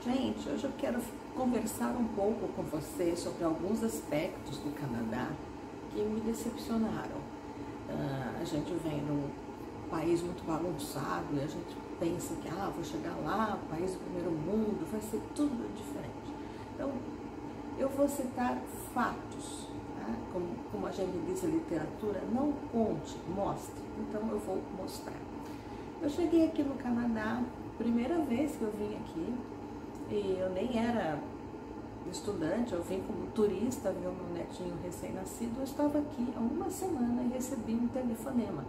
Gente, hoje eu quero conversar um pouco com você sobre alguns aspectos do Canadá que me decepcionaram. A gente vem de um país muito bagunçado e a gente pensa que vou chegar lá, país do primeiro mundo, vai ser tudo diferente. Então, eu vou citar fatos, tá? Como a gente diz em literatura, não conte, mostre. Então, eu vou mostrar. Eu cheguei aqui no Canadá, primeira vez que eu vim aqui, e eu nem era estudante, eu vim como turista ver o meu netinho recém-nascido. Eu estava aqui há uma semana e recebi um telefonema.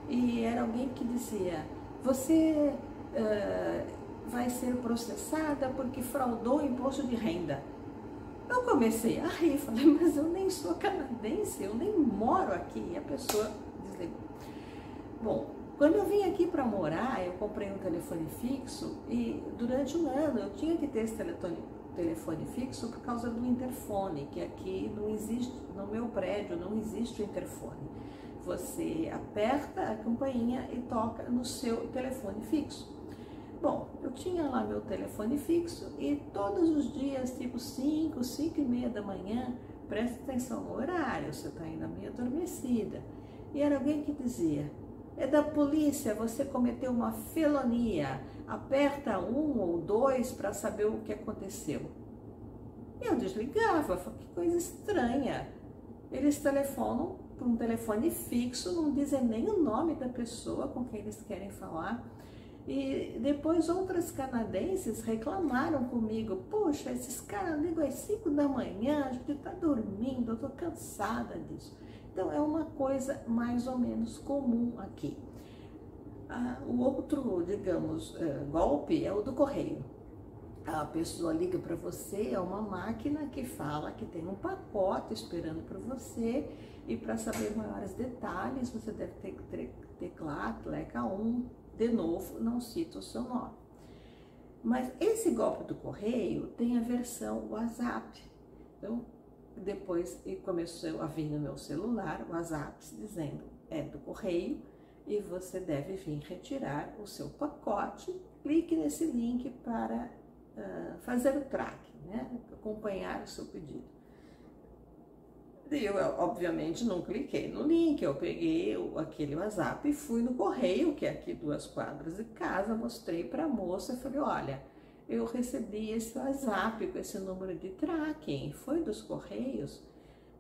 E era alguém que dizia: você vai ser processada porque fraudou o imposto de renda. Eu comecei a rir, falei, mas eu nem sou canadense, eu nem moro aqui. E a pessoa desligou. Bom, quando eu vim aqui para morar, eu comprei um telefone fixo e durante um ano eu tinha que ter esse telefone fixo por causa do interfone, que aqui não existe, no meu prédio não existe o interfone. Você aperta a campainha e toca no seu telefone fixo. Bom, eu tinha lá meu telefone fixo e todos os dias, tipo 5, 5 e meia da manhã, presta atenção no horário, você está ainda meio adormecida. E era alguém que dizia: é da polícia, você cometeu uma felonia, aperta 1 ou 2 para saber o que aconteceu. E eu desligava, falei, que coisa estranha. Eles telefonam por um telefone fixo, não dizem nem o nome da pessoa com quem eles querem falar. E depois outras canadenses reclamaram comigo: poxa, esses caras ligam às 5 da manhã, a gente está dormindo, eu estou cansada disso. Então, é uma coisa mais ou menos comum aqui. O outro, digamos, golpe é o do correio. A pessoa liga para você, é uma máquina que fala que tem um pacote esperando para você e para saber maiores detalhes, você deve ter que teclar, tecla 1, de novo, não cita o seu nome. Mas esse golpe do correio tem a versão WhatsApp. Então, depois começou a vir no meu celular o WhatsApp dizendo: é do correio e você deve vir retirar o seu pacote. Clique nesse link para fazer o tracking, né? Acompanhar o seu pedido. Eu, obviamente, não cliquei no link, eu peguei aquele WhatsApp e fui no correio, que é aqui 2 quadras de casa, mostrei para a moça e falei: olha, eu recebi esse WhatsApp com esse número de tracking, foi dos Correios?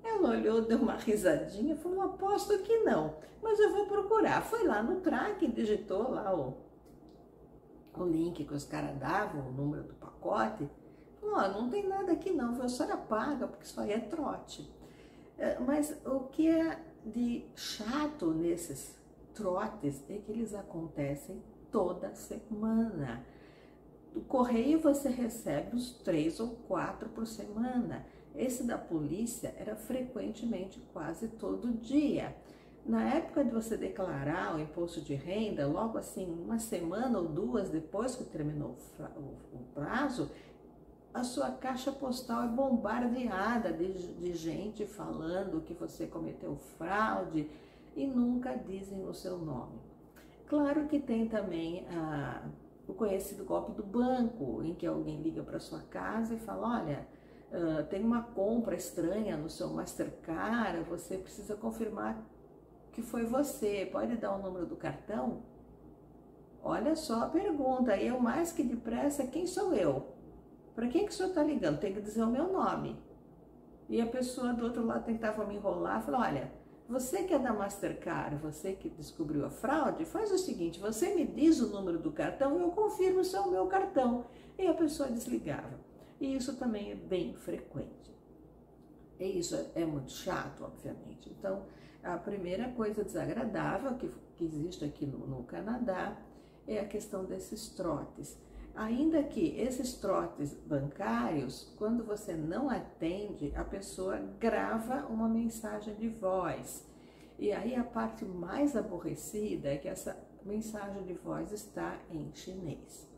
Ela olhou, deu uma risadinha, falou: aposto que não, mas eu vou procurar. Foi lá no tracking, digitou lá o link que os caras davam, o número do pacote. Falou: não tem nada aqui não, a senhora paga, porque isso aí é trote. Mas o que é de chato nesses trotes é que eles acontecem toda semana. Do correio você recebe uns 3 ou 4 por semana. Esse da polícia era frequentemente, quase todo dia. Na época de você declarar o imposto de renda, logo assim, uma semana ou 2 depois que terminou o prazo, a sua caixa postal é bombardeada de gente falando que você cometeu fraude e nunca dizem o seu nome. Claro que tem também o conhecido golpe do banco, em que alguém liga para sua casa e fala: olha, tem uma compra estranha no seu Mastercard, você precisa confirmar que foi você, pode dar o número do cartão? Olha só a pergunta, eu mais que depressa, quem sou eu? Para quem que o senhor está ligando? Tem que dizer o meu nome. E a pessoa do outro lado tentava me enrolar, falou: olha, você que é da Mastercard, você que descobriu a fraude, faz o seguinte, você me diz o número do cartão e eu confirmo se é o meu cartão. E a pessoa desligava. E isso também é bem frequente. E isso é muito chato, obviamente. Então, a primeira coisa desagradável que existe aqui no Canadá é a questão desses trotes. Ainda que esses trotes bancários, quando você não atende, a pessoa grava uma mensagem de voz. E aí a parte mais aborrecida é que essa mensagem de voz está em chinês.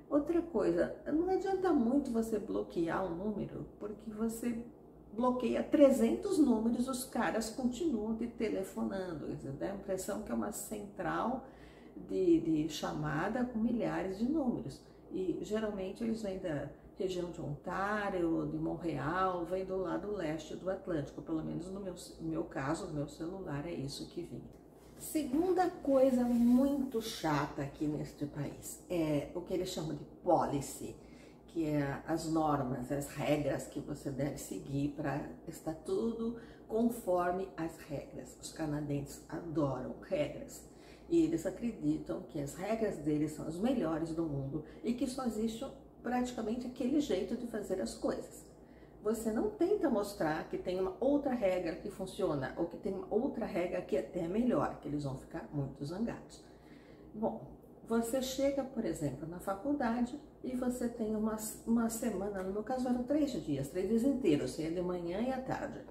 Outra coisa, não adianta muito você bloquear um número, porque você bloqueia 300 números, os caras continuam te telefonando. Dá a impressão que é uma central de chamada com milhares de números. E geralmente eles vêm da região de Ontário, de Montreal, vêm do lado leste do Atlântico, pelo menos no meu caso, no meu celular é isso que vinha. Segunda coisa muito chata aqui neste país é o que eles chamam de policy, que é as normas, as regras que você deve seguir para estar tudo conforme as regras. Os canadenses adoram regras e eles acreditam que as regras deles são as melhores do mundo e que só existe praticamente aquele jeito de fazer as coisas. Você não tenta mostrar que tem uma outra regra que funciona ou que tem uma outra regra que até é melhor, que eles vão ficar muito zangados. Bom, você chega, por exemplo, na faculdade e você tem uma semana, no meu caso eram 3 dias inteiros, você ia de manhã e à tarde,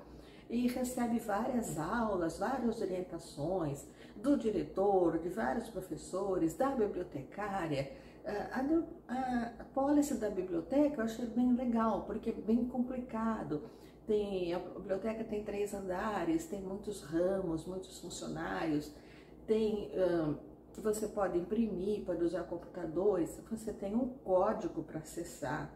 e recebe várias aulas, várias orientações do diretor, de vários professores, da bibliotecária. A policy da biblioteca eu achei bem legal, porque é bem complicado. A biblioteca tem 3 andares, tem muitos ramos, muitos funcionários, você pode imprimir, pode usar computadores, você tem um código para acessar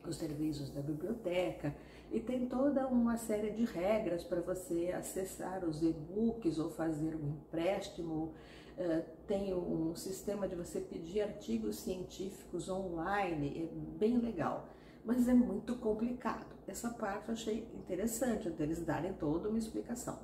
os serviços da biblioteca e tem toda uma série de regras para você acessar os e-books ou fazer um empréstimo. Tem um sistema de você pedir artigos científicos online, é bem legal, mas é muito complicado. Essa parte eu achei interessante, deles darem toda uma explicação.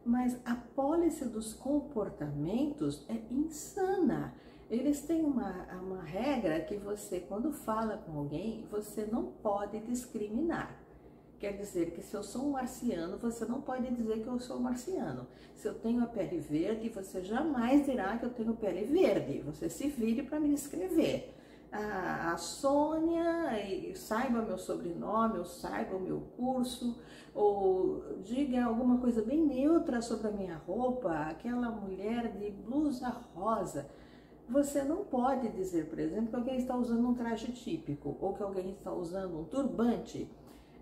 Mas a policy dos comportamentos é insana. Eles têm uma regra que você, quando fala com alguém, você não pode discriminar. Quer dizer que se eu sou um marciano, você não pode dizer que eu sou um marciano. Se eu tenho a pele verde, você jamais dirá que eu tenho pele verde. Você se vire para me descrever. A Sônia, saiba meu sobrenome, ou saiba o meu curso, ou diga alguma coisa bem neutra sobre a minha roupa, aquela mulher de blusa rosa. Você não pode dizer, por exemplo, que alguém está usando um traje típico, ou que alguém está usando um turbante,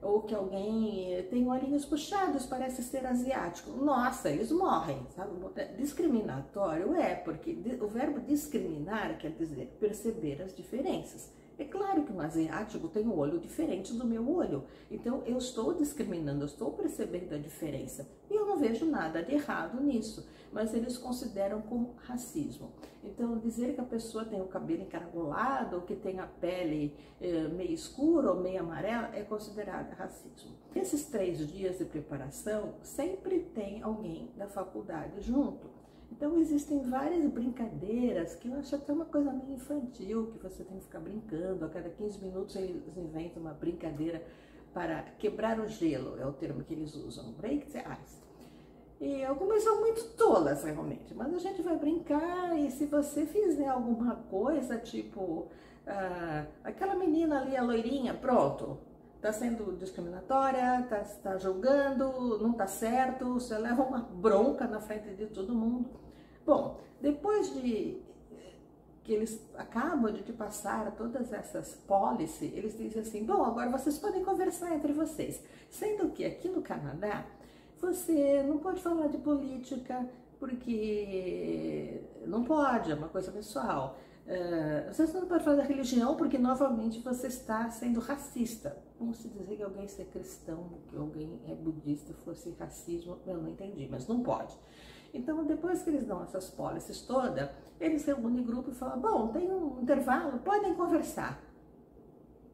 ou que alguém tem olhinhos puxados, parece ser asiático. Nossa, eles morrem, sabe? Discriminatório porque o verbo discriminar quer dizer perceber as diferenças. É claro que um asiático tem um olho diferente do meu olho, então eu estou discriminando, eu estou percebendo a diferença. E eu não vejo nada de errado nisso, mas eles consideram como racismo. Então, dizer que a pessoa tem o cabelo encargolado, ou que tem a pele meio escura ou meio amarela, é considerado racismo. Nesses 3 dias de preparação, sempre tem alguém da faculdade junto. Então, existem várias brincadeiras que eu acho até uma coisa meio infantil, que você tem que ficar brincando. A cada 15 minutos eles inventam uma brincadeira para quebrar o gelo, é o termo que eles usam, break the ice. E algumas são muito tolas, realmente, mas a gente vai brincar e se você fizer alguma coisa, tipo, aquela menina ali, a loirinha, pronto, tá sendo discriminatória, tá julgando, não tá certo, você leva uma bronca na frente de todo mundo. Bom, depois de que eles acabam de te passar todas essas policies, eles dizem assim, bom, agora vocês podem conversar entre vocês. Sendo que aqui no Canadá, você não pode falar de política, porque não pode, é uma coisa pessoal. Você não pode falar da religião, porque novamente você está sendo racista. Como se dizer que alguém ser cristão, que alguém é budista, fosse racismo, eu não entendi, mas não pode. Então, depois que eles dão essas policies todas, eles reúnem grupo e falam, bom, tem um intervalo, podem conversar.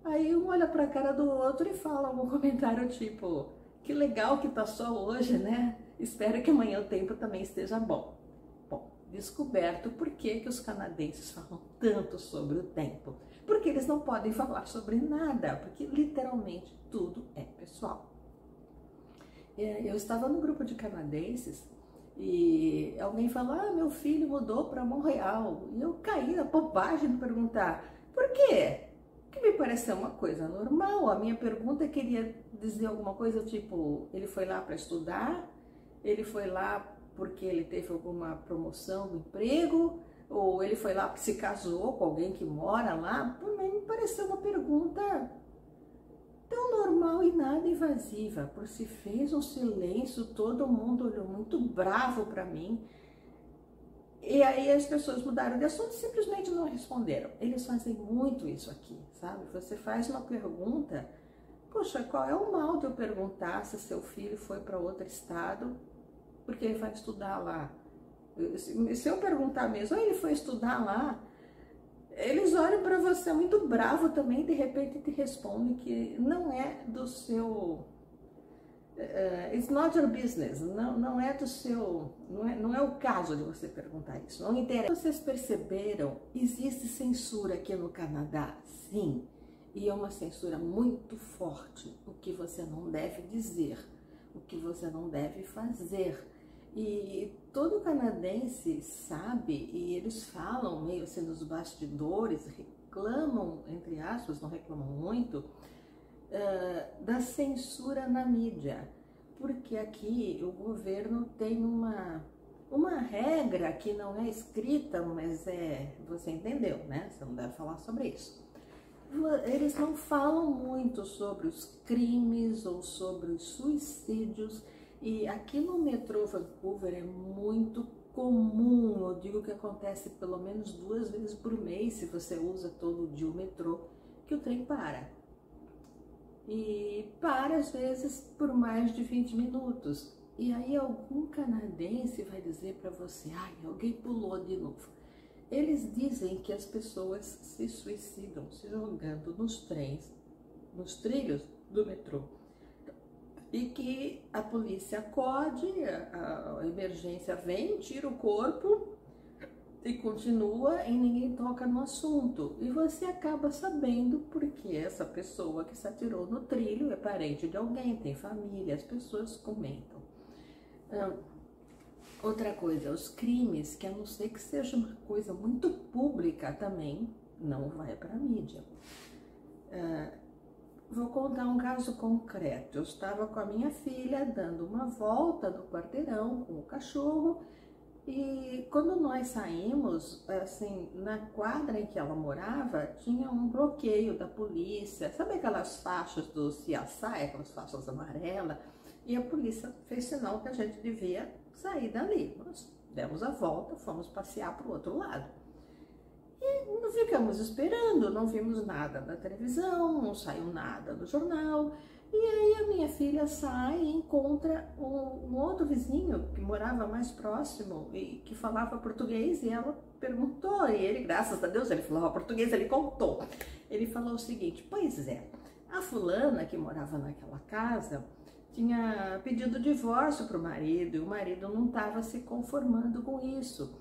Aí um olha para a cara do outro e fala algum comentário tipo, que legal que tá só hoje, né? Espero que amanhã o tempo também esteja bom. Bom, descoberto por que os canadenses falam tanto sobre o tempo. Porque eles não podem falar sobre nada, porque literalmente tudo é pessoal. Eu estava no grupo de canadenses e alguém falou, meu filho mudou para Montreal. E eu caí na bobagem de perguntar, por quê? Que me pareceu uma coisa normal. A minha pergunta queria dizer alguma coisa tipo, ele foi lá para estudar, ele foi lá porque ele teve alguma promoção no emprego, ou ele foi lá porque se casou com alguém que mora lá. Por mim me pareceu uma pergunta tão normal e nada invasiva. Por se fez um silêncio, todo mundo olhou muito bravo para mim. E aí as pessoas mudaram de assunto e simplesmente não responderam. Eles fazem muito isso aqui, sabe? Você faz uma pergunta, poxa, qual é o mal de eu perguntar se seu filho foi para outro estado, porque ele vai estudar lá? Se eu perguntar mesmo, ele foi estudar lá, eles olham para você muito bravo também, de repente te respondem que não é do seu... it's not your business, não é do seu, não é o caso de você perguntar isso, não interessa. Vocês perceberam, existe censura aqui no Canadá, sim, e é uma censura muito forte, o que você não deve dizer, o que você não deve fazer. E todo canadense sabe, e eles falam meio assim nos bastidores, reclamam, entre aspas, não reclamam muito, da censura na mídia, porque aqui o governo tem uma regra que não é escrita, mas você entendeu, né? Você não deve falar sobre isso. Eles não falam muito sobre os crimes ou sobre os suicídios, e aqui no metrô Vancouver é muito comum, eu digo que acontece pelo menos 2 vezes por mês, se você usa todo dia o metrô, que o trem para. E para às vezes por mais de 20 minutos. E aí algum canadense vai dizer para você, ai, alguém pulou de novo. Eles dizem que as pessoas se suicidam se jogando nos trens, nos trilhos do metrô. E que a polícia acode, a emergência vem, tira o corpo e continua e ninguém toca no assunto. E você acaba sabendo porque essa pessoa que se atirou no trilho é parente de alguém, tem família, as pessoas comentam. Outra coisa, os crimes, que a não ser que seja uma coisa muito pública também, não vai para a mídia. Vou contar um caso concreto. Eu estava com a minha filha dando uma volta no quarteirão com o cachorro, e quando nós saímos, assim, na quadra em que ela morava, tinha um bloqueio da polícia. Sabe aquelas faixas do CSI, aquelas faixas amarelas? E a polícia fez sinal que a gente devia sair dali. Nós demos a volta, fomos passear para o outro lado. E não ficamos esperando, não vimos nada na televisão, não saiu nada no jornal. E aí a minha filha sai e encontra um outro vizinho que morava mais próximo e que falava português, e ela perguntou, e ele, graças a Deus, ele falava português, ele contou. Ele falou o seguinte, pois é, a fulana que morava naquela casa tinha pedido divórcio para o marido, e o marido não estava se conformando com isso.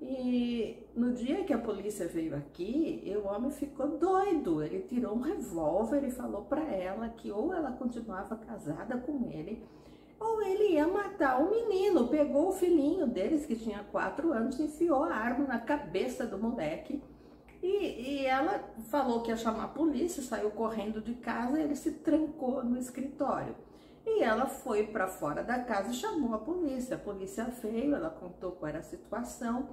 E no dia que a polícia veio aqui, o homem ficou doido. Ele tirou um revólver e falou para ela que ou ela continuava casada com ele, ou ele ia matar o menino. Pegou o filhinho deles, que tinha 4 anos, e enfiou a arma na cabeça do moleque. E ela falou que ia chamar a polícia, saiu correndo de casa, e ele se trancou no escritório. E ela foi para fora da casa e chamou a polícia. A polícia veio, ela contou qual era a situação.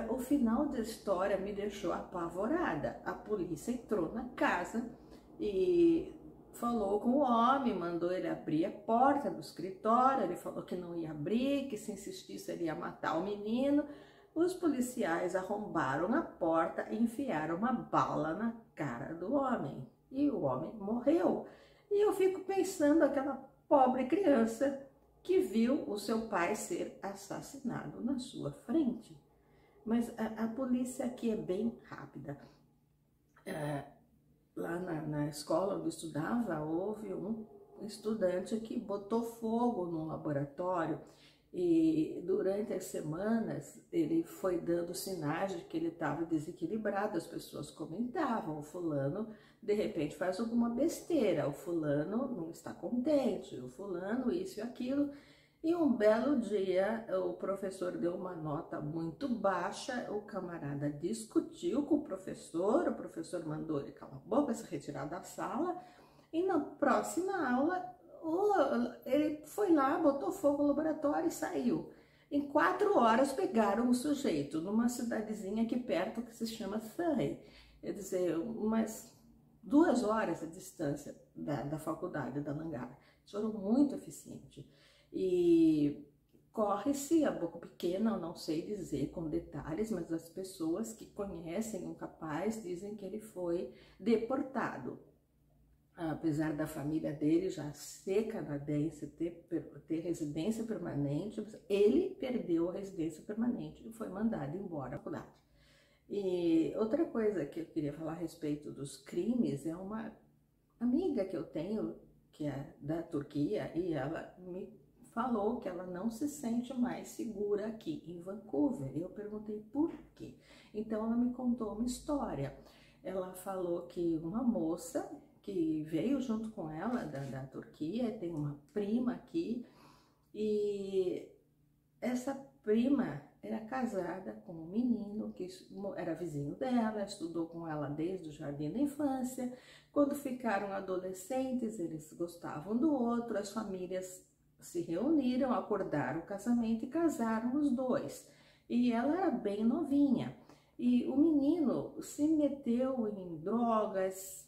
O final da história me deixou apavorada. A polícia entrou na casa e falou com o homem, mandou ele abrir a porta do escritório. Ele falou que não ia abrir, que se insistisse ele ia matar o menino. Os policiais arrombaram a porta e enfiaram uma bala na cara do homem. E o homem morreu. E eu fico pensando aquela pobre criança que viu o seu pai ser assassinado na sua frente. Mas a polícia aqui é bem rápida. Lá na escola onde eu estudava, houve um estudante que botou fogo no laboratório, e durante as semanas ele foi dando sinais de que ele estava desequilibrado. As pessoas comentavam, o fulano de repente faz alguma besteira, o fulano não está contente, o fulano isso e aquilo. E um belo dia o professor deu uma nota muito baixa, o camarada discutiu com o professor mandou ele calar a boca, se retirar da sala, e na próxima aula ele foi lá, botou fogo no laboratório e saiu. Em 4 horas pegaram o sujeito numa cidadezinha aqui perto que se chama Surrey, quer dizer, umas 2 horas a distância da faculdade da Langar. Eles foram muito eficientes. E corre-se a boca pequena, eu não sei dizer com detalhes, mas as pessoas que conhecem o rapaz dizem que ele foi deportado. Apesar da família dele já ser canadense, ter residência permanente, ele perdeu a residência permanente e foi mandado embora da faculdade. E outra coisa que eu queria falar a respeito dos crimes é uma amiga que eu tenho, que é da Turquia, e ela me falou que ela não se sente mais segura aqui em Vancouver. Eu perguntei por quê. Então ela me contou uma história. Ela falou que uma moça que veio junto com ela da Turquia, tem uma prima aqui, e essa prima era casada com um menino que era vizinho dela, estudou com ela desde o jardim da infância. Quando ficaram adolescentes, eles gostavam do outro, as famílias se reuniram, acordaram o casamento e casaram os dois. E ela era bem novinha. E o menino se meteu em drogas,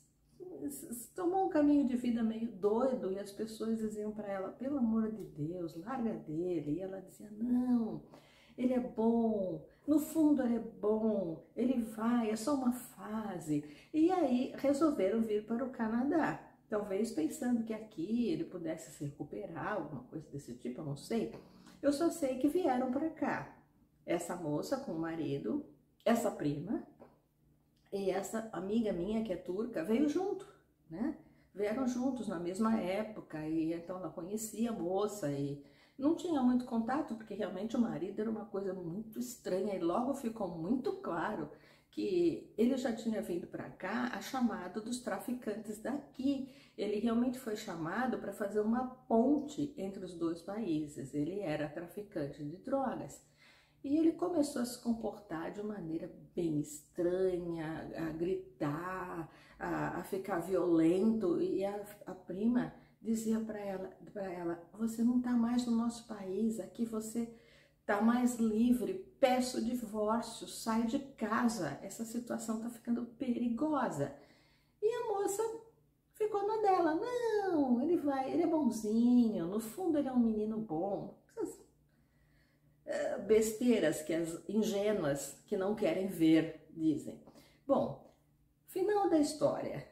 tomou um caminho de vida meio doido, e as pessoas diziam para ela, pelo amor de Deus, larga dele. E ela dizia, não, ele é bom, no fundo ele é bom, ele vai, é só uma fase. E aí resolveram vir para o Canadá, talvez pensando que aqui ele pudesse se recuperar, alguma coisa desse tipo, eu não sei. Eu só sei que vieram para cá, essa moça com o marido, essa prima, e essa amiga minha, que é turca, veio junto, né? Vieram juntos na mesma época, e então ela conhecia a moça e não tinha muito contato, porque realmente o marido era uma coisa muito estranha, e logo ficou muito claro que ele já tinha vindo para cá a chamado dos traficantes daqui. Ele realmente foi chamado para fazer uma ponte entre os dois países. Ele era traficante de drogas. E ele começou a se comportar de maneira bem estranha, a gritar, a ficar violento. E a prima dizia para ela, você não está mais no nosso país, aqui você está mais livre, peço o divórcio, sai de casa, essa situação está ficando perigosa. E a moça ficou na dela, não, ele é bonzinho, no fundo ele é um menino bom. Besteiras que as ingênuas que não querem ver dizem. Bom, final da história.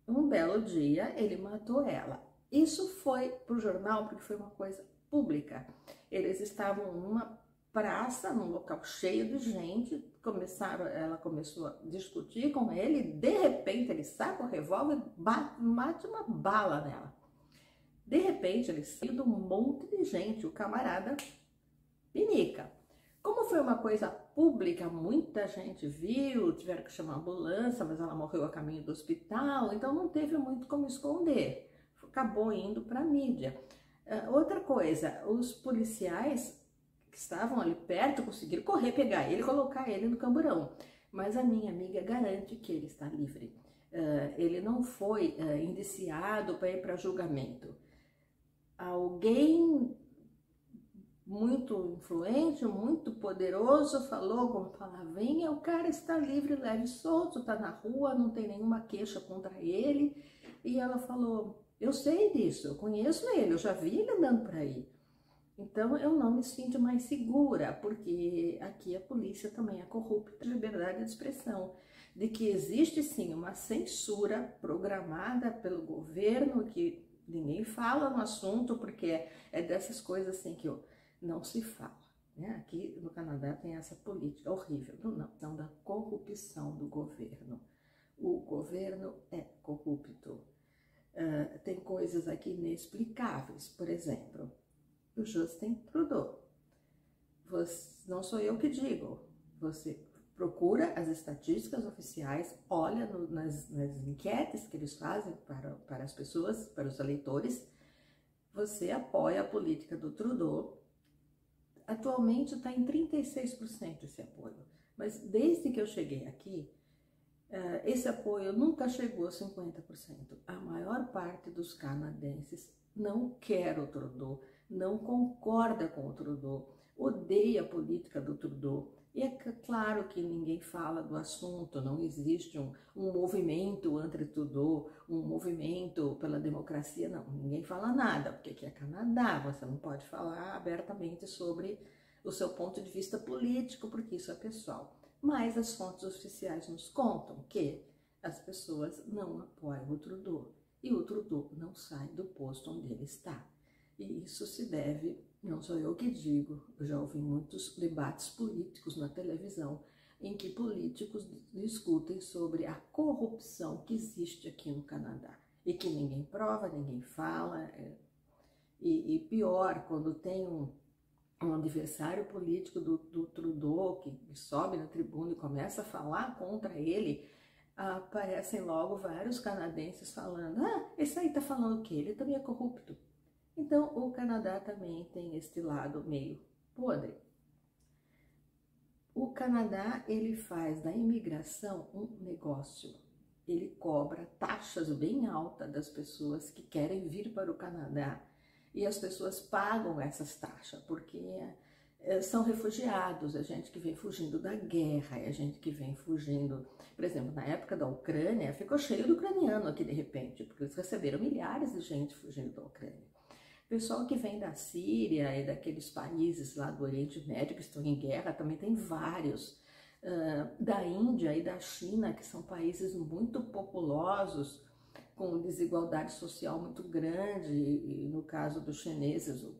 Um belo dia ele matou ela. Isso foi para o jornal porque foi uma coisa pública. Eles estavam numa praça, num local cheio de gente, ela começou a discutir com ele, e de repente ele saca o revólver e mate uma bala nela. De repente ele saiu de um monte de gente, o camarada pinica. Como foi uma coisa pública, muita gente viu, tiveram que chamar a ambulância, mas ela morreu a caminho do hospital, então não teve muito como esconder. Acabou indo para a mídia. Outra coisa, os policiais que estavam ali perto conseguiram correr, pegar ele e colocar ele no camburão. Mas a minha amiga garante que ele está livre. Ele não foi indiciado para ir para julgamento. Alguém muito influente, muito poderoso, falou alguma palavrinha, o cara está livre, leve e solto, está na rua, não tem nenhuma queixa contra ele. E ela falou, eu sei disso, eu conheço ele, eu já vi ele andando por aí. Então eu não me sinto mais segura, porque aqui a polícia também é corrupta, liberdade de expressão, de que existe sim uma censura programada pelo governo, que ninguém fala no assunto, porque é dessas coisas assim que não se fala, né? Aqui no Canadá tem essa política horrível, não, da corrupção do governo. O governo é corrupto. Tem coisas aqui inexplicáveis, por exemplo, o Justin Trudeau. Não sou eu que digo, você procura as estatísticas oficiais, olha nas enquetes que eles fazem para as pessoas, para os eleitores, você apoia a política do Trudeau. Atualmente está em 36% esse apoio, mas desde que eu cheguei aqui, esse apoio nunca chegou a 50%. A maior parte dos canadenses não quer o Trudeau, não concorda com o Trudeau, odeia a política do Trudeau. E é claro que ninguém fala do assunto, não existe um movimento anti-Trudeau, um movimento pela democracia, não. Ninguém fala nada, porque aqui é Canadá, você não pode falar abertamente sobre o seu ponto de vista político, porque isso é pessoal. Mas as fontes oficiais nos contam que as pessoas não apoiam o Trudeau e o Trudeau não sai do posto onde ele está. E isso se deve, não sou eu que digo, eu já ouvi muitos debates políticos na televisão em que políticos discutem sobre a corrupção que existe aqui no Canadá e que ninguém prova, ninguém fala. E pior, quando tem um adversário político do Trudeau que sobe na tribuna e começa a falar contra ele, aparecem logo vários canadenses falando: ah, esse aí tá falando o quê? Ele também é corrupto. Então, o Canadá também tem este lado meio podre. O Canadá, ele faz da imigração um negócio. Ele cobra taxas bem altas das pessoas que querem vir para o Canadá. E as pessoas pagam essas taxas, porque são refugiados, é gente que vem fugindo da guerra, é gente que vem fugindo. Por exemplo, na época da Ucrânia, ficou cheio de ucraniano aqui de repente, porque eles receberam milhares de gente fugindo da Ucrânia. Pessoal que vem da Síria e daqueles países lá do Oriente Médio que estão em guerra, também tem vários. Da Índia e da China, que são países muito populosos, com desigualdade social muito grande, e no caso dos chineses, o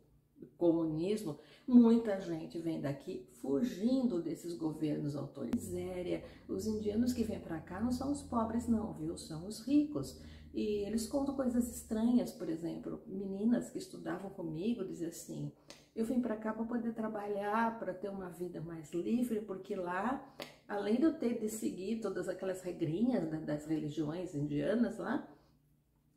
comunismo, muita gente vem daqui fugindo desses governos autoritários. Miséria. Os indianos que vêm para cá não são os pobres não, viu? São os ricos. E eles contam coisas estranhas, por exemplo, meninas que estudavam comigo diziam assim: eu vim para cá para poder trabalhar, para ter uma vida mais livre, porque lá, além de eu ter de seguir todas aquelas regrinhas das religiões indianas lá,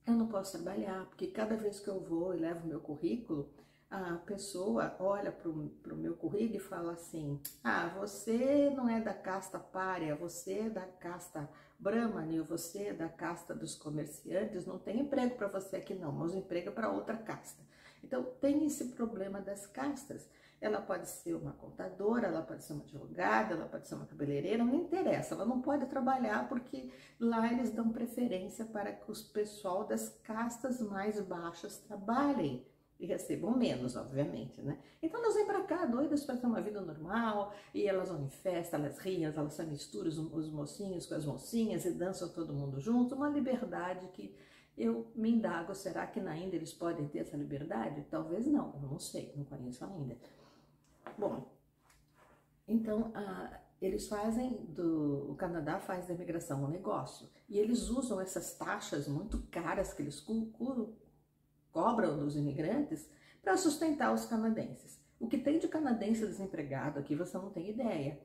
eu não posso trabalhar, porque cada vez que eu vou e levo meu currículo, a pessoa olha para o meu currículo e fala assim: ah, você não é da casta pária, você é da casta Brahmani, você é da casta dos comerciantes, não tem emprego para você aqui não, mas o emprego é para outra casta. Então tem esse problema das castas. Ela pode ser uma contadora, ela pode ser uma advogada, ela pode ser uma cabeleireira, não interessa, ela não pode trabalhar porque lá eles dão preferência para que o pessoal das castas mais baixas trabalhem e recebam menos, obviamente, né? Então elas vêm para cá doidas para ter uma vida normal, e elas vão em festa, elas riem, elas se misturam os mocinhos com as mocinhas e dançam todo mundo junto, uma liberdade que eu me indago, será que na Índia eles podem ter essa liberdade? Talvez não, eu não sei, não conheço ainda. Bom, então eles fazem, o Canadá faz da imigração um negócio, e eles usam essas taxas muito caras que eles cobram dos imigrantes para sustentar os canadenses. O que tem de canadense desempregado aqui você não tem ideia.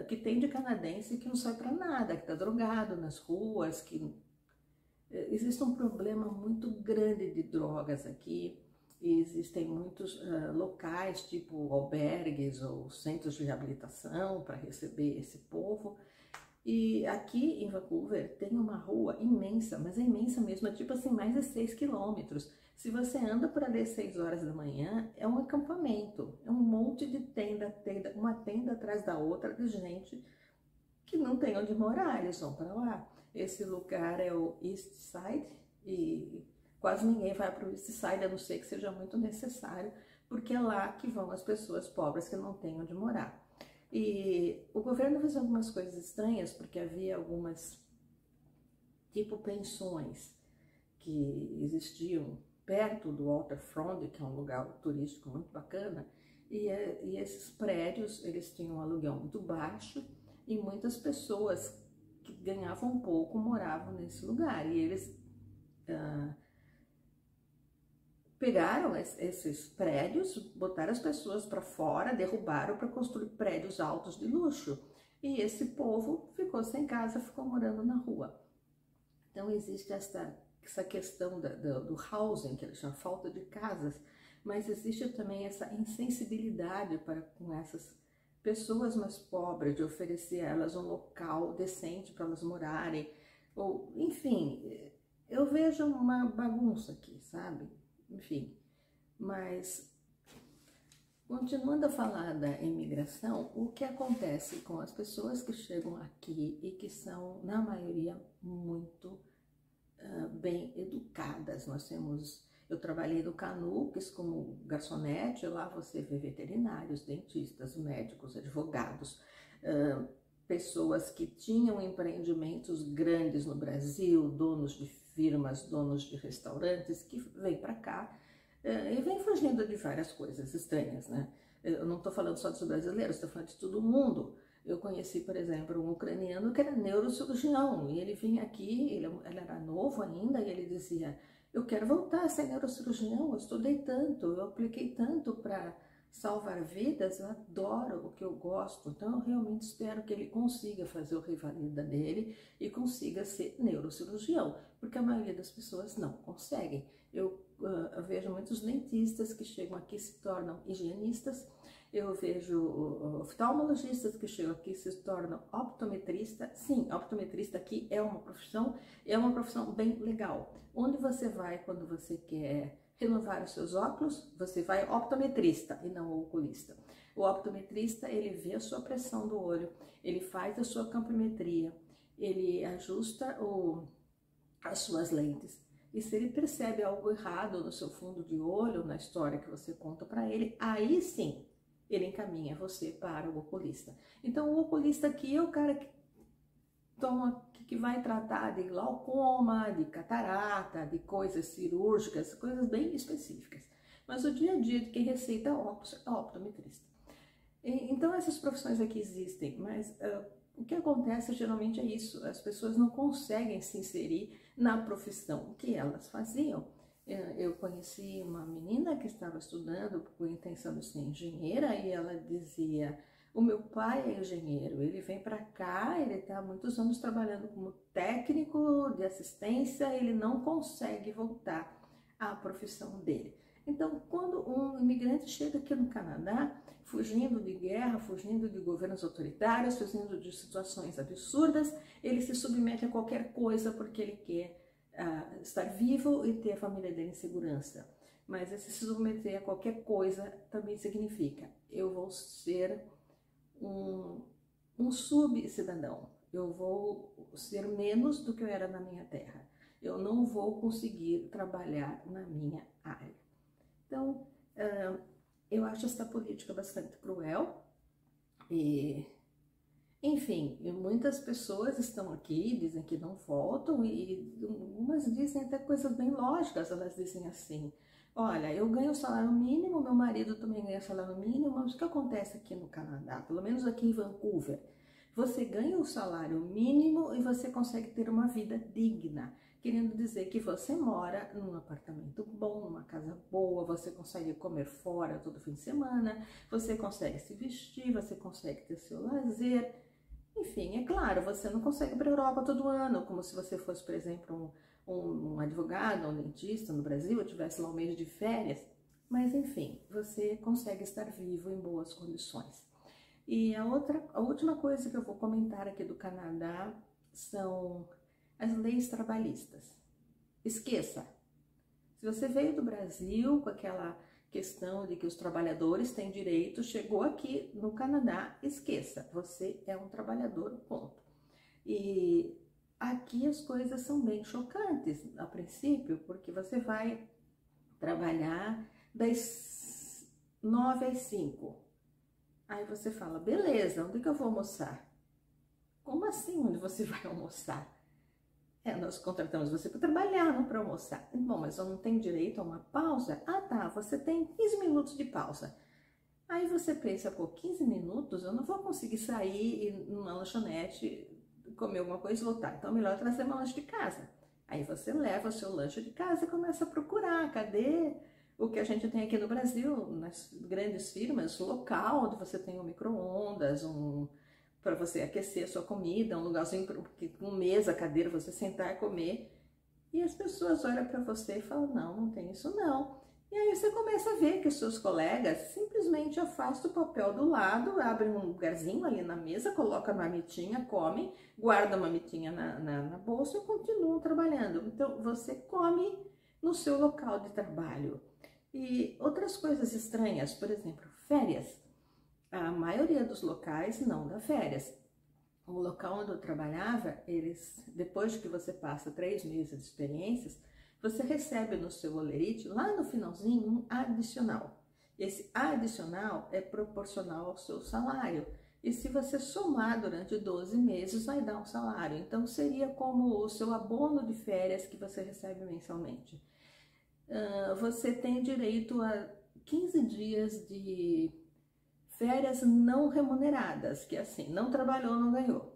O que tem de canadense que não sai para nada, que está drogado nas ruas, que existe um problema muito grande de drogas aqui. E existem muitos locais, tipo albergues ou centros de reabilitação para receber esse povo. E aqui em Vancouver tem uma rua imensa, mas é imensa mesmo, é tipo assim, mais de 6 quilômetros. Se você anda por ali às 6 horas da manhã, é um acampamento, é um monte de tenda, uma tenda atrás da outra de gente que não tem onde morar, eles vão para lá. Esse lugar é o East Side e quase ninguém vai para o East Side, a não ser que seja muito necessário, porque é lá que vão as pessoas pobres que não têm onde morar. E o governo fez algumas coisas estranhas, porque havia algumas, tipo pensões, que existiam perto do Waterfront, que é um lugar turístico muito bacana, e esses prédios, eles tinham um aluguel muito baixo, e muitas pessoas que ganhavam pouco moravam nesse lugar, e eles pegaram esses prédios, botaram as pessoas para fora, derrubaram para construir prédios altos de luxo. E esse povo ficou sem casa, ficou morando na rua. Então existe essa questão do housing, que eles chamam falta de casas, mas existe também essa insensibilidade para com essas pessoas mais pobres, de oferecer a elas um local decente para elas morarem. Ou, enfim, eu vejo uma bagunça aqui, sabe? Enfim, mas Continuando a falar da imigração, o que acontece com as pessoas que chegam aqui e que são, na maioria, muito bem educadas. Eu trabalhei no Canucks como garçonete, lá você vê veterinários, dentistas, médicos, advogados, pessoas que tinham empreendimentos grandes no Brasil, donos de firmas, donos de restaurantes, que vêm para cá e vem fugindo de várias coisas estranhas, né? Eu não estou falando só dos brasileiros, estou falando de todo mundo. Eu conheci, por exemplo, um ucraniano que era neurocirurgião, e ele vinha aqui, ele era novo ainda, e ele dizia: eu quero voltar a ser neurocirurgião, eu estudei tanto, eu apliquei tanto para salvar vidas, eu adoro o que eu gosto, então eu realmente espero que ele consiga fazer o Revalida dele e consiga ser neurocirurgião, porque a maioria das pessoas não conseguem. Eu vejo muitos dentistas que chegam aqui e se tornam higienistas, eu vejo oftalmologistas que chegam aqui e se tornam optometrista. Sim, optometrista aqui é uma profissão bem legal. Onde você vai quando você quer renovar os seus óculos? Você vai ao optometrista e não ao oculista. O optometrista, ele vê a sua pressão do olho, ele faz a sua campimetria, ele ajusta as suas lentes. E se ele percebe algo errado no seu fundo de olho, na história que você conta para ele, aí sim, ele encaminha você para o oculista. Então, o oculista aqui é o cara que vai tratar de glaucoma, de catarata, de coisas cirúrgicas, coisas bem específicas. Mas o dia a dia de quem receita óculos é o optometrista. Então, essas profissões aqui existem, mas o que acontece geralmente é isso: as pessoas não conseguem se inserir na profissão que elas faziam. Eu conheci uma menina que estava estudando com a intenção de ser engenheira e ela dizia: o meu pai é engenheiro, ele vem para cá, ele está há muitos anos trabalhando como técnico de assistência, ele não consegue voltar à profissão dele. Então, quando um imigrante chega aqui no Canadá, fugindo de guerra, fugindo de governos autoritários, fugindo de situações absurdas, ele se submete a qualquer coisa porque ele quer estar vivo e ter a família dele em segurança. Mas esse se submeter a qualquer coisa também significa: eu vou ser um subcidadão, eu vou ser menos do que eu era na minha terra, eu não vou conseguir trabalhar na minha área. Então, eu acho essa política bastante cruel e, enfim, muitas pessoas estão aqui, dizem que não voltam e algumas dizem até coisas bem lógicas. Elas dizem assim: olha, eu ganho salário mínimo, meu marido também ganha salário mínimo, mas o que acontece aqui no Canadá, pelo menos aqui em Vancouver, você ganha o salário mínimo e você consegue ter uma vida digna. Querendo dizer que você mora num apartamento bom, numa casa boa, você consegue comer fora todo fim de semana, você consegue se vestir, você consegue ter seu lazer. Enfim, é claro, você não consegue ir para a Europa todo ano, como se você fosse, por exemplo, um advogado, um dentista no Brasil, eu tivesse lá um mês de férias. Mas, enfim, você consegue estar vivo em boas condições. E a última coisa que eu vou comentar aqui do Canadá são as leis trabalhistas. Esqueça! Se você veio do Brasil com aquela questão de que os trabalhadores têm direito, chegou aqui no Canadá, esqueça, você é um trabalhador, ponto. E aqui as coisas são bem chocantes a princípio, porque você vai trabalhar das 9 às 5. Aí você fala: beleza, onde que eu vou almoçar? Como assim, onde você vai almoçar? Nós contratamos você para trabalhar, não para almoçar. Bom, mas eu não tenho direito a uma pausa? Ah, tá, você tem 15 minutos de pausa. Aí você pensa: pô, 15 minutos? Eu não vou conseguir sair e numa lanchonete comer alguma coisa e voltar. Então é melhor trazer uma lanche de casa. Aí você leva o seu lanche de casa e começa a procurar. Cadê o que a gente tem aqui no Brasil, nas grandes firmas, local onde você tem um micro-ondas, para você aquecer a sua comida, um lugarzinho com mesa, cadeira, você sentar e comer. E as pessoas olham para você e falam: não, não tem isso não. E aí você começa a ver que os seus colegas simplesmente afastam o papel do lado, abrem um lugarzinho ali na mesa, colocam a marmitinha, comem, guardam a marmitinha na bolsa e continuam trabalhando. Então você come no seu local de trabalho. E outras coisas estranhas, por exemplo, férias. A maioria dos locais não dá férias. O local onde eu trabalhava, depois que você passa 3 meses de experiências, você recebe no seu holerite, lá no finalzinho, um adicional. Esse adicional é proporcional ao seu salário. E se você somar durante 12 meses, vai dar um salário. Então, seria como o seu abono de férias que você recebe mensalmente. Você tem direito a 15 dias de férias não remuneradas, que assim, não trabalhou, não ganhou.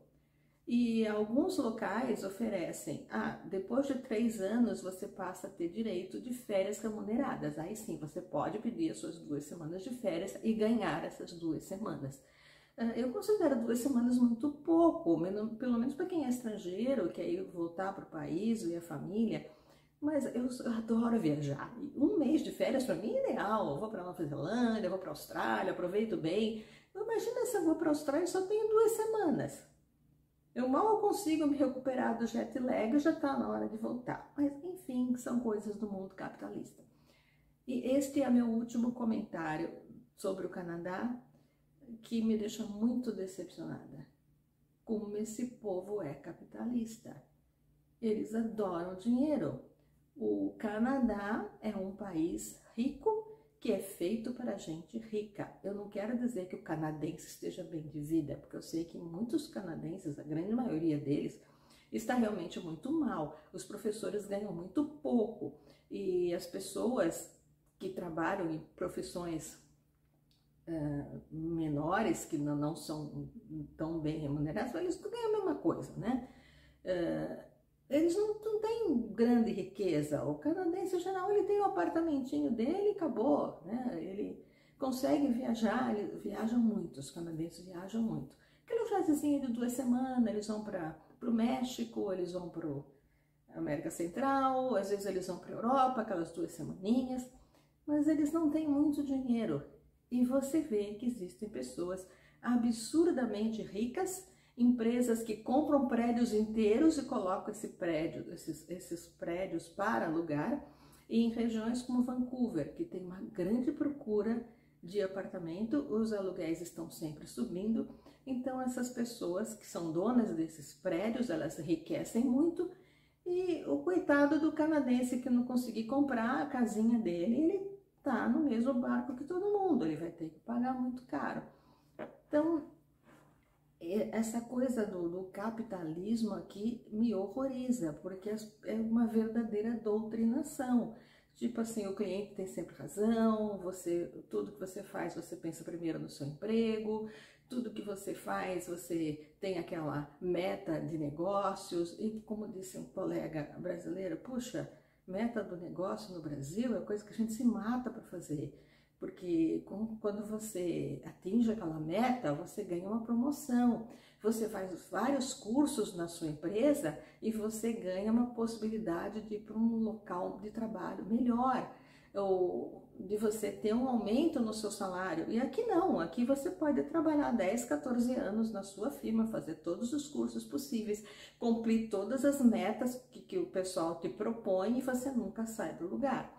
E alguns locais oferecem, depois de 3 anos você passa a ter direito de férias remuneradas. Aí sim, você pode pedir as suas 2 semanas de férias e ganhar essas 2 semanas. Eu considero 2 semanas muito pouco, pelo menos para quem é estrangeiro, quer ir voltar para o país, ver a família. Mas eu adoro viajar. 1 mês de férias para mim é ideal. Eu vou para Nova Zelândia, eu vou para a Austrália, aproveito bem. Imagina se eu vou para a Austrália e só tenho 2 semanas. Eu mal consigo me recuperar do jet lag e já está na hora de voltar. Mas, enfim, são coisas do mundo capitalista. E este é meu último comentário sobre o Canadá, que me deixa muito decepcionada. Como esse povo é capitalista. Eles adoram dinheiro. O Canadá é um país rico que é feito para gente rica. Eu não quero dizer que o canadense esteja bem de vida, porque eu sei que muitos canadenses, a grande maioria deles, está realmente muito mal. Os professores ganham muito pouco e as pessoas que trabalham em profissões menores, que não são tão bem remuneradas, eles ganham a mesma coisa, né? Eles não têm grande riqueza. O canadense, em geral, ele tem um apartamentinho dele e acabou, né? Ele consegue viajar, eles viajam muito, os canadenses viajam muito. Aquele viagemzinho de 2 semanas, eles vão para o México, eles vão para a América Central, às vezes eles vão para a Europa, aquelas 2 semaninhas, mas eles não têm muito dinheiro. E você vê que existem pessoas absurdamente ricas, empresas que compram prédios inteiros e colocam esses prédios para alugar, e em regiões como Vancouver, que tem uma grande procura de apartamento, os aluguéis estão sempre subindo, então essas pessoas que são donas desses prédios, elas enriquecem muito, e o coitado do canadense que não conseguir comprar a casinha dele, ele está no mesmo barco que todo mundo, ele vai ter que pagar muito caro. Então, essa coisa do capitalismo aqui me horroriza, porque é uma verdadeira doutrinação. Tipo assim, o cliente tem sempre razão, tudo que você faz, você pensa primeiro no seu emprego, tudo que você faz, você tem aquela meta de negócios, e como disse um colega brasileiro, puxa, meta do negócio no Brasil é coisa que a gente se mata para fazer. Porque quando você atinge aquela meta, você ganha uma promoção, você faz vários cursos na sua empresa e você ganha uma possibilidade de ir para um local de trabalho melhor, ou de você ter um aumento no seu salário. E aqui não, aqui você pode trabalhar 10, 14 anos na sua firma, fazer todos os cursos possíveis, cumprir todas as metas que o pessoal te propõe e você nunca sai do lugar.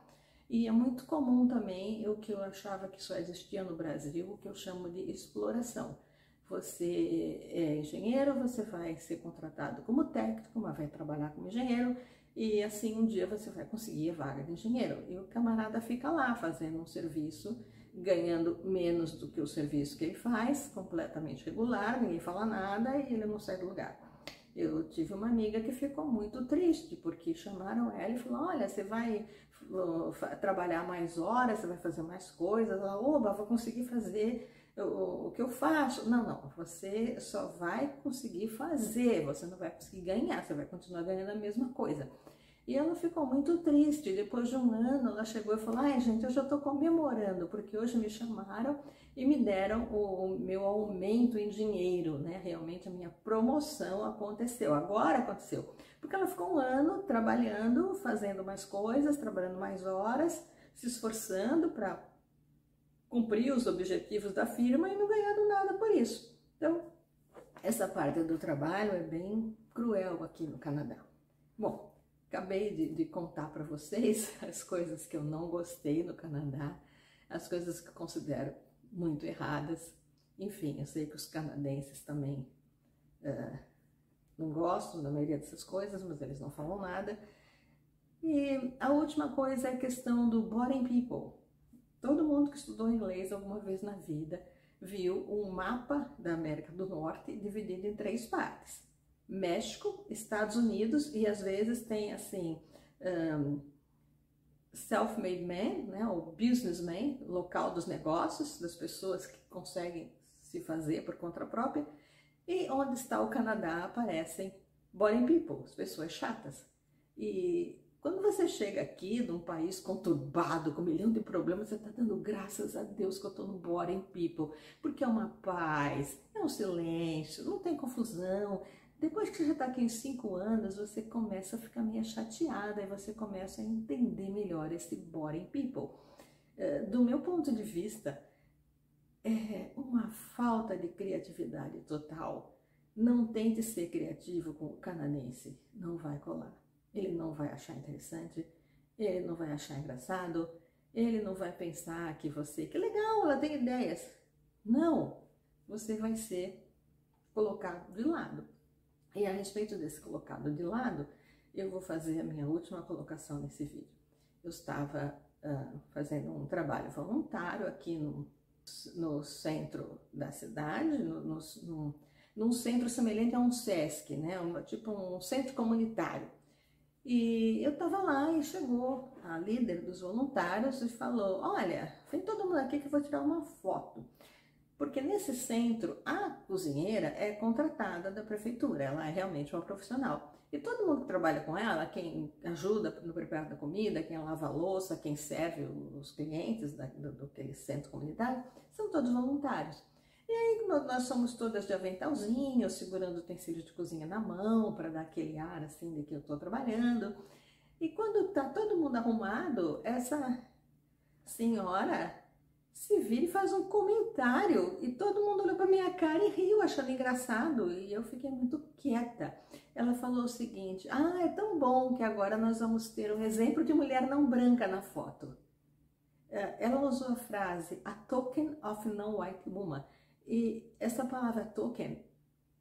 E é muito comum também o que eu achava que só existia no Brasil, o que eu chamo de exploração. Você é engenheiro, você vai ser contratado como técnico, mas vai trabalhar como engenheiro, e assim um dia você vai conseguir a vaga de engenheiro. E o camarada fica lá fazendo um serviço, ganhando menos do que o serviço que ele faz, completamente regular, ninguém fala nada e ele não sai do lugar. Eu tive uma amiga que ficou muito triste, porque chamaram ela e falaram, olha, você vai trabalhar mais horas, você vai fazer mais coisas. Ela, oba, vou conseguir fazer o que eu faço. Não, você só vai conseguir fazer, você não vai conseguir ganhar, você vai continuar ganhando a mesma coisa. E ela ficou muito triste. Depois de 1 ano, ela chegou e falou, ai gente, eu já estou comemorando, porque hoje me chamaram e me deram o meu aumento em dinheiro, né? Realmente a minha promoção aconteceu, agora aconteceu. Porque ela ficou 1 ano trabalhando, fazendo mais coisas, trabalhando mais horas, se esforçando para cumprir os objetivos da firma e não ganhando nada por isso. Então, essa parte do trabalho é bem cruel aqui no Canadá. Bom, acabei de contar para vocês as coisas que eu não gostei no Canadá, as coisas que eu considero muito erradas. Enfim, eu sei que os canadenses também não gostam da maioria dessas coisas, mas eles não falam nada. E a última coisa é a questão do boring people. Todo mundo que estudou inglês alguma vez na vida viu um mapa da América do Norte dividido em 3 partes. México, Estados Unidos e às vezes tem assim, self-made man, né, o businessman, local dos negócios, das pessoas que conseguem se fazer por conta própria. E onde está o Canadá aparecem boring people, as pessoas chatas. E quando você chega aqui num país conturbado, com 1 milhão de problemas, você está dando graças a Deus que eu estou no boring people, porque é uma paz, é um silêncio, não tem confusão. Depois que você já está aqui em 5 anos, você começa a ficar meio chateada e você começa a entender melhor esse boring people. Do meu ponto de vista, é uma falta de criatividade total. Não tente ser criativo com o canadense, não vai colar. Ele não vai achar interessante, ele não vai achar engraçado, ele não vai pensar que legal, ela tem ideias. Não, você vai ser colocado de lado. E a respeito desse colocado de lado, eu vou fazer a minha última colocação nesse vídeo. Eu estava fazendo um trabalho voluntário aqui no centro da cidade, num centro semelhante a um SESC, né? Tipo um centro comunitário. E eu estava lá e chegou a líder dos voluntários e falou: olha, vem todo mundo aqui que eu vou tirar uma foto. Porque nesse centro, a cozinheira é contratada da prefeitura, ela é realmente uma profissional. E todo mundo que trabalha com ela, quem ajuda no preparo da comida, quem lava a louça, quem serve os clientes daquele centro comunitário, são todos voluntários. E aí nós somos todas de aventalzinho, segurando utensílios de cozinha na mão, para dar aquele ar assim de que eu estou trabalhando. E quando está todo mundo arrumado, essa senhora se vira e faz um comentário e todo mundo olhou para minha cara e riu, achando engraçado, e eu fiquei muito quieta. Ela falou o seguinte: é tão bom que agora nós vamos ter um exemplo de mulher não branca na foto. Ela usou a frase a token of non-white woman, e essa palavra token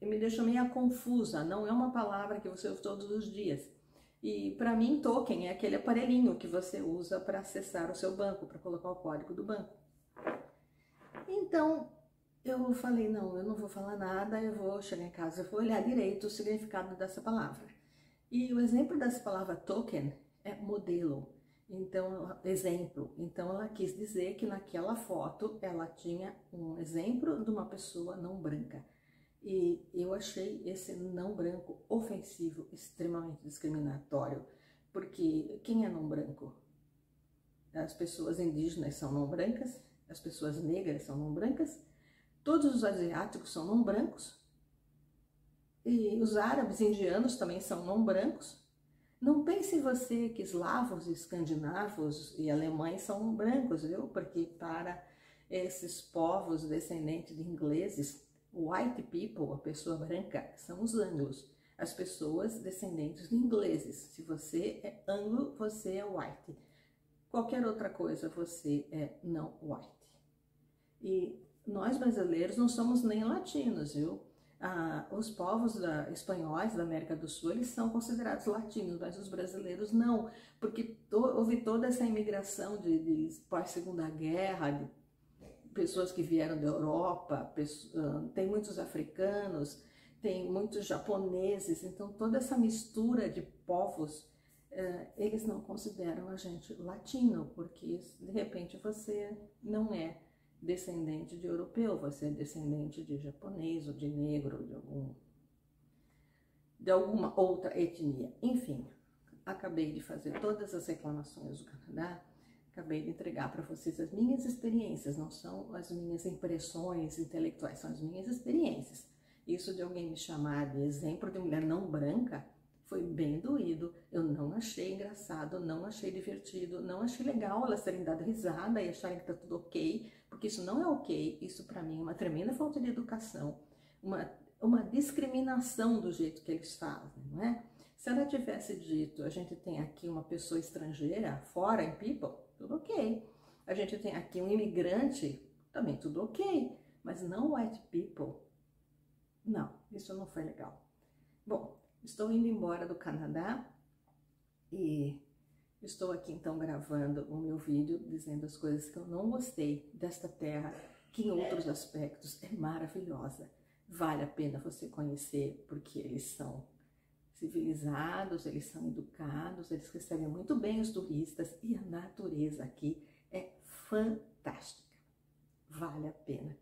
me deixou meio confusa, não é uma palavra que você usa todos os dias. E para mim token é aquele aparelhinho que você usa para acessar o seu banco, para colocar o código do banco. Então, eu falei, não, eu não vou falar nada, eu vou chegar em casa, eu vou olhar direito o significado dessa palavra. E o exemplo dessa palavra token é modelo, então, exemplo. Então, ela quis dizer que naquela foto ela tinha um exemplo de uma pessoa não branca. E eu achei esse não branco ofensivo, extremamente discriminatório, porque quem é não branco? As pessoas indígenas são não brancas, as pessoas negras são não brancas, todos os asiáticos são não brancos, e os árabes indianos também são não brancos. Não pense você que eslavos, escandinavos e alemães são não brancos, viu? Porque para esses povos descendentes de ingleses, white people, a pessoa branca, são os anglos. As pessoas descendentes de ingleses. Se você é anglo, você é white. Qualquer outra coisa, você é não white. E nós brasileiros não somos nem latinos, viu? Os povos espanhóis da América do Sul, eles são considerados latinos, mas os brasileiros não, porque houve toda essa imigração de pós-segunda guerra, de pessoas que vieram da Europa, tem muitos africanos, tem muitos japoneses, então toda essa mistura de povos, eles não consideram a gente latino, porque de repente você não é descendente de europeu, você é descendente de japonês ou de negro, de alguma outra etnia. Enfim, acabei de fazer todas as reclamações do Canadá, acabei de entregar para vocês as minhas experiências, não são as minhas impressões intelectuais, são as minhas experiências. Isso de alguém me chamar de exemplo de mulher não branca foi bem doído, eu não achei engraçado, não achei divertido, não achei legal elas terem dado risada e acharem que tá tudo ok, porque isso não é ok, isso para mim é uma tremenda falta de educação, uma discriminação do jeito que eles fazem, não é? Se ela tivesse dito, a gente tem aqui uma pessoa estrangeira, foreign people, tudo ok. A gente tem aqui um imigrante, também tudo ok, mas não white people. Não, isso não foi legal. Bom, estou indo embora do Canadá e estou aqui então gravando o meu vídeo dizendo as coisas que eu não gostei desta terra, que em outros aspectos é maravilhosa. Vale a pena você conhecer, porque eles são civilizados, eles são educados, eles recebem muito bem os turistas e a natureza aqui é fantástica. Vale a pena.